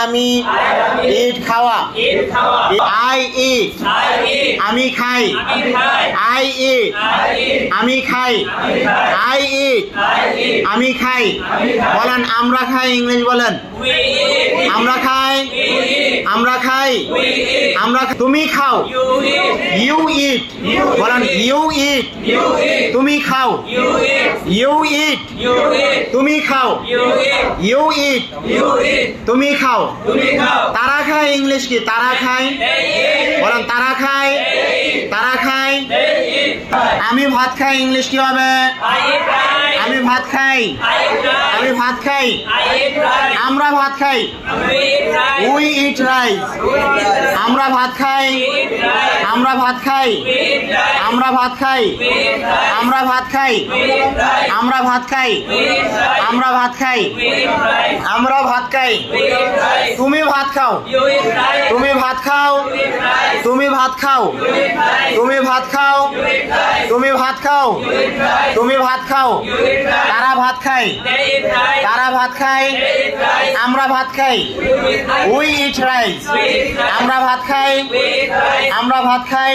আমি ইট খাওয়া I eat আমি খাই আই ইট আমি খাই আই ইট আমি খাই বলেন আমরা খাই ইংলিশ বলেন আমরা খাই আমরা খাই আমরা তুমি খাও ইউ ইট বলেন ইউ ইট তুমি খাও ইউ ইট তুমি খাও ইউ ইট তুমি খাও তারা খায় ইংলিশ কি তারা খায় বলেন তারা খায় তারা খায় আমি ভাত খাই ইংলিশ কি হবে আমি ভাত খাই আমি ভাত খাই আমরা ভাত খাই উই ইট রাইস আমরা ভাত খাই আমরা ভাত খাই আমরা ভাত খাই আমরা ভাত খাই আমরা ভাত খাই আমরা ভাত খাই আমরা ভাত খাই তুমি ভাত খাও তুমি ভাত খাও তুমি ভাত খাও তুমি ভাত খাও তুমি ভাত খাও তুমি ভাত খাও তারা ভাত খায় তারা ভাত খায় আমরা ভাত খাই উই ইট রাইস আমরা ভাত খাই আমরা ভাত খাই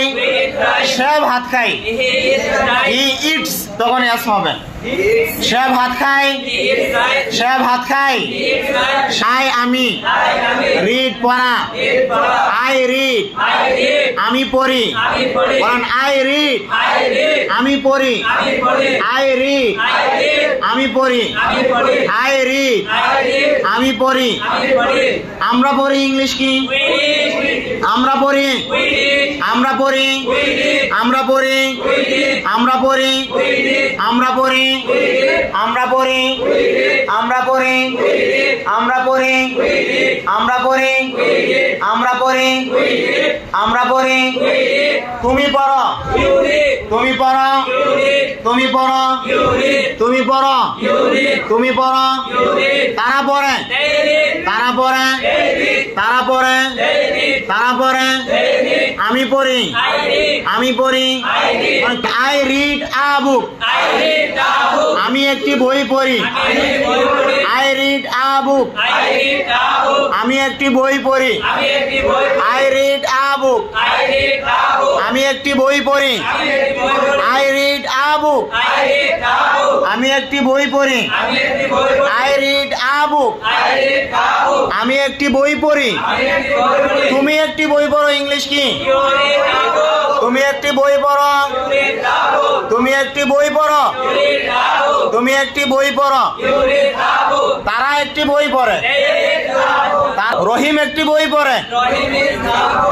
সে ভাত খাই হি ইটস তখন এস হবে সে ভাত খায় সে ভাত খায় আই আমি রিড পড়া আই রিড আমি পড়ি বলেন আই রিড আমি পড়ি আই রিড আমি পড়ি আই রিড আমি পড়ি আমরা পড়ি ইংলিশ কি আমরা পড়ি আমরা পড়ি আমরা পড়ি আমরা পড়ি আমরা পড়ি আমরা পড়ি আমরা পড়ি আমরা পড়ি আমরা পড়ি আমরা পড়ি আমরা পড়ি তুমি পড়ো তুমি পড়ো তুমি পড়ো তুমি পড়ো তুমি পড়ো তারা পড়ে তারা পড়ে তারা পড়ে তারা পড়ে আমি পড়ি আমি পড়ি আই রিড আ বুক আমি একটি বই পড়ি আই রিড আ বুক আমি একটি বই পড়ি আই রিড আ বুক আমি একটি বই পড়ি আই রিড আ বুক আমি একটি বই পড়ি আই রিড আ বুক আমি একটি বই পড়ি তুমি একটি বই পড়ো ইংলিশ কি তুমি একটি বই পড়ো তুমি একটি বই পড়ো তুমি একটি বই পড়ো তারা একটি বই পড়ে রহিম একটি বই পড়ে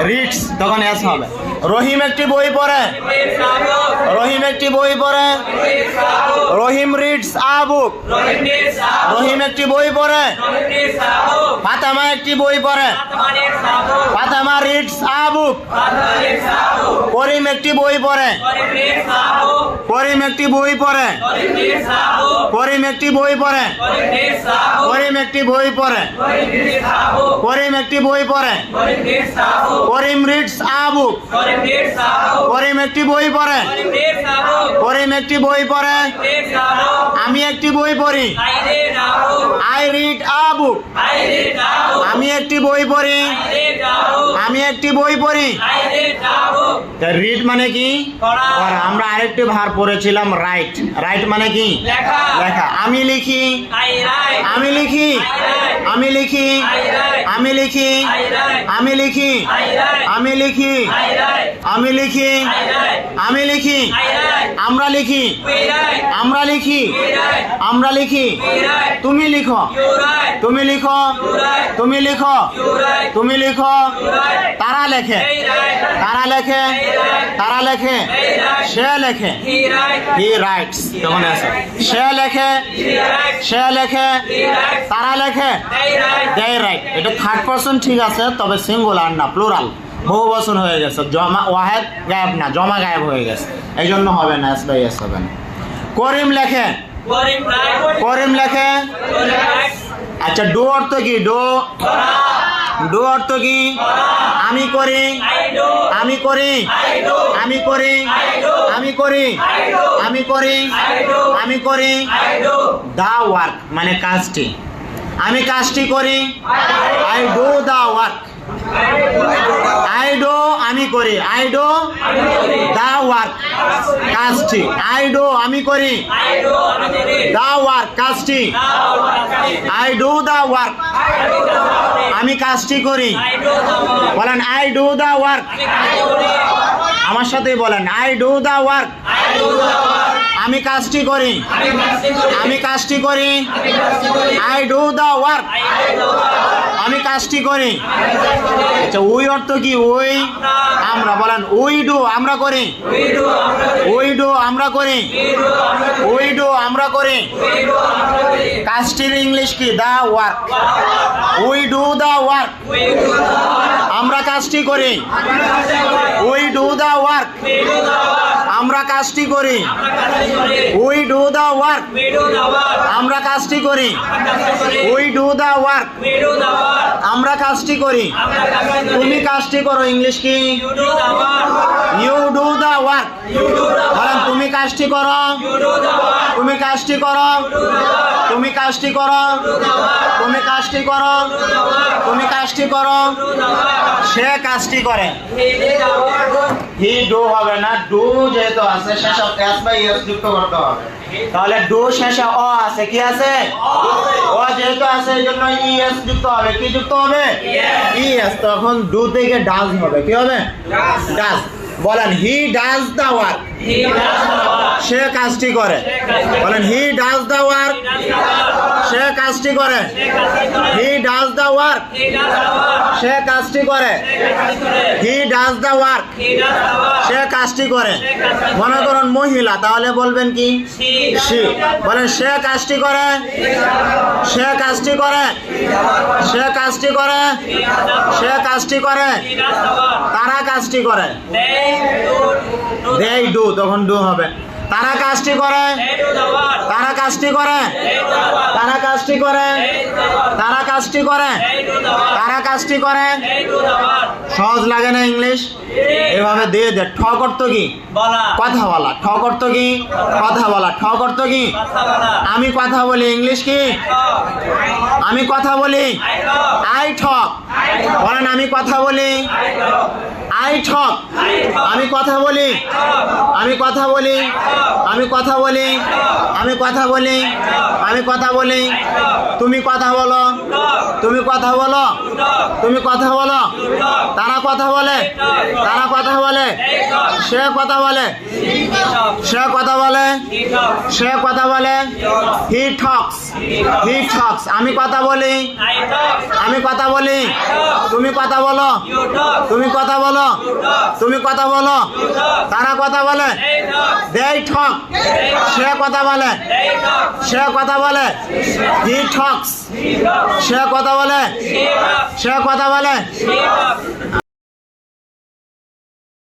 রিডস তখন এস হবে রহিম একটি বই পড়ে রহিম একটি বই পড়ে রহিম রিডস আ বুক রহিম একটি বই পড়ে ফাতেমা একটি বই পড়ে ফাতেমা রিডস আ বুক করিম একটি বই পড়ে করিম একটি বই পড়ে করিম একটি বই পড়ে করিম একটি বই পড়ে করিম একটি বই পড়ে করিম রিডস আ বুক করিম একটি বই পড়ে করিম একটি বই পড়ে আমি একটি বই পড়ি আই রিড আ বুক আমি একটি বই পড়ি আমি একটি বই পড়ি রিড মানে কি আমরা আরেকটি ভার পড়েছিলাম রাইট রাইট মানে কি লেখা আমি লিখি আমি লিখি আমি লিখি আমি লিখি আমি লিখি আমি লিখি আমি লিখি আমি লিখি আমরা লিখি আমরা লিখি আমরা লিখি তুমি লিখো তুমি লিখো তুমি লিখো তুমি লিখো তারা লেখে তারা লেখে তারা লেখে সে লেখে হি রাইটস তখন আছে সে লেখে সে লেখে তারা লেখে দে রাইট এটা থার্ড পারসন ঠিক আছে তবে সিঙ্গুলার না প্লুরাল বহু বচন হয়ে গেছে জমা ওয়াহেদ গায়েব না জমা গায়েব হয়ে গেছে এই জন্য হবে না এস বাই এস হবে না করিম লেখে করিম লেখে আচ্ছা ডো অর্থ কি ডো ডো অর্থ কি আমি করি আমি করি আমি করি আমি করি আমি করি আমি করি দা ওয়ার্ক মানে কাজটি আমি কাজটি করি I do the work I do আমি করি আই ডু দ্য ওয়ার্ক কাজটি আই ডু আমি করি দ্য ওয়ার্ক কাজটি আই ডু দ্য ওয়ার্ক আমি কাজটি করি বলেন আই ডু দ্য ওয়ার্ক আমার সাথে বলেন আই ডু দ্য ওয়ার্ক আমি কাজটি করি আমি কাজটি করি আই ডু দ্য ওয়ার্ক আমি কাজটি করি আচ্ছা উই অর্থ কি উই আমরা বলেন উই ডু আমরা করি উই ডু আমরা করি উই ডু আমরা করি কাজটির ইংলিশ কি the work we do the work আমরা কাজটি করি উই ডু দ্য ওয়ার্ক আমরা কাজটি করি উই ডু দ্য ওয়ার্ক আমরা কাজটি করি উই ডু দ্য ওয়ার্ক আমরা কাজটি করি তুমি কাজটি করো ইংলিশ কি ইউ ডু দ্য ওয়ার্ক বলেন তুমি কাজটি করো তুমি কাজটি করো তুমি কাজটি করো তুমি কাজটি করো তুমি কাজটি করো সে কাজটি করে হি ডু হবে না ডু যেহেতু আছে শেষে এস বাই এস যুক্ত করতে হবে তাহলে ডু শেষে অ আছে কি আছে অ যেহেতু আছে এই জন্য ই এস যুক্ত হবে কি যুক্ত হবে ই এস তখন ডু থেকে ডাজ হবে কি হবে ডাজ বলেন হি ডাজ দ্য ওয়ার্ক সে কাজটি করে বলেন হি ডাজ দ্য ওয়ার্ক সে কাজটি করে হি ডাজ দ্য ওয়ার্ক সে কাজটি করে হি ডাজ দ্য ওয়ার্ক সে কাজটি করে মনে করুন মহিলা তাহলে বলবেন কি সি বলেন সে কাজটি করে সে কাজটি করে সে কাজটি করে সে কাজটি করে তারা কাজটি করে they do তখন ডু হবে তারা কাজটি করে তারা কাজটি করে তারা কাজটি করে তারা কাজটি করে তারা কাজটি করে সহজ লাগে না ইংলিশ এভাবে দিয়ে দে ঠক অর্থ কি কথা বলা ঠক অর্থ কি কথা বলা ঠক অর্থ কি আমি কথা বলি ইংলিশ কি আমি কথা বলি আই ঠক বলেন আমি কথা বলি আই ঠক আমি কথা বলি আমি কথা বলি আমি কথা বলি আমি কথা বলি আমি কথা বলি তুমি কথা বলো তুমি কথা বলো তুমি কথা বলো তারা কথা বলে তারা কথা বলে সে কথা বলে সে কথা বলে সে কথা বলে হি টক্স হি টক্স আমি কথা বলি আমি কথা বলি তুমি কথা বলো তুমি কথা বলো তুমি কথা বলো তারা কথা বলে they talk সে কথা বলে সে কথা বলে he talks সে কথা বলে সে কথা বলে